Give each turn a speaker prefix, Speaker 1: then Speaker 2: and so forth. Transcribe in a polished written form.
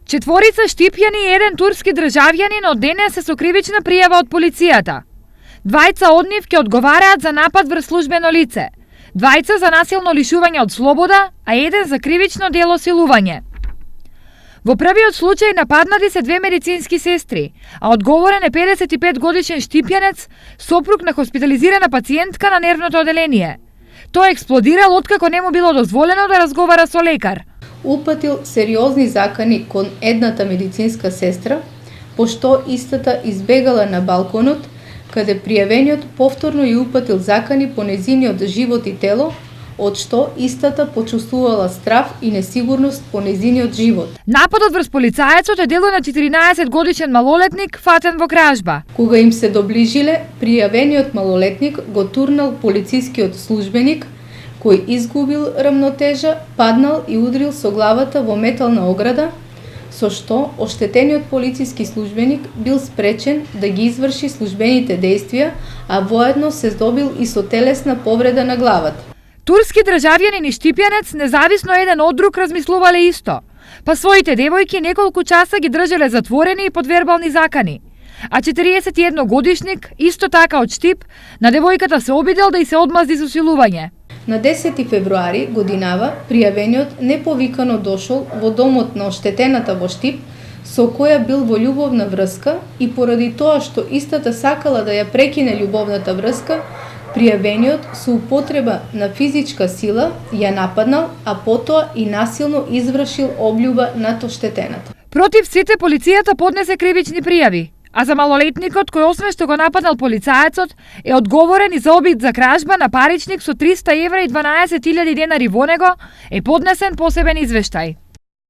Speaker 1: Четворица штипјани и еден турски државјанин од денес се со кривична пријава од полицијата. Двајца од нив ќе одговараат за напад врз службено лице, двајца за насилно лишување од слобода, а еден за кривично дело силување. Во првиот случај нападнати се две медицински сестри, а одговорен е 55 годишен штипјанец, сопруг на хоспитализирана пациентка на нервното оделение. Тој експлодирал откако не му било дозволено да разговара со лекар.
Speaker 2: Упатил сериозни закани кон едната медицинска сестра, пошто истата избегала на балконот, каде пријавениот повторно ја упатил закани по незиниот живот и тело, од што истата почувствувала страв и несигурност по незиниот живот.
Speaker 1: Нападот врз полицаецот е дело на 14 годишен малолетник фатен во кражба.
Speaker 2: Кога им се доближиле, пријавениот малолетник го турнал полицискиот службеник, кој изгубил рамнотежа, паднал и удрил со главата во метална ограда, со што оштетениот полициски службеник бил спречен да ги изврши службените дејствија, а воедно се здобил и со телесна повреда на главата.
Speaker 1: Турски државјанин и штипјанец независно еден од друг размислувале исто, па своите девојки неколку часа ги држеле затворени и под вербални закани. А 41 годишник, исто така од Штип, на девојката се обидел да и се одмазди со силување.
Speaker 2: На 10 февруари годинава пријавениот неповикано дошол во домот на оштетената во Штип, со која бил во љубовна врска и поради тоа што истата сакала да ја прекине љубовната врска, пријавениот со употреба на физичка сила ја нападнал, а потоа и насилно извршил облјуба над оштетената.
Speaker 1: Против сите полицијата поднесе кривични пријави, а за малолетникот кој освен што го нападнал полицаецот е одговорен и за обид за кражба на паричник со 300 евра и 12.000 денари во него е поднесен посебен извештај.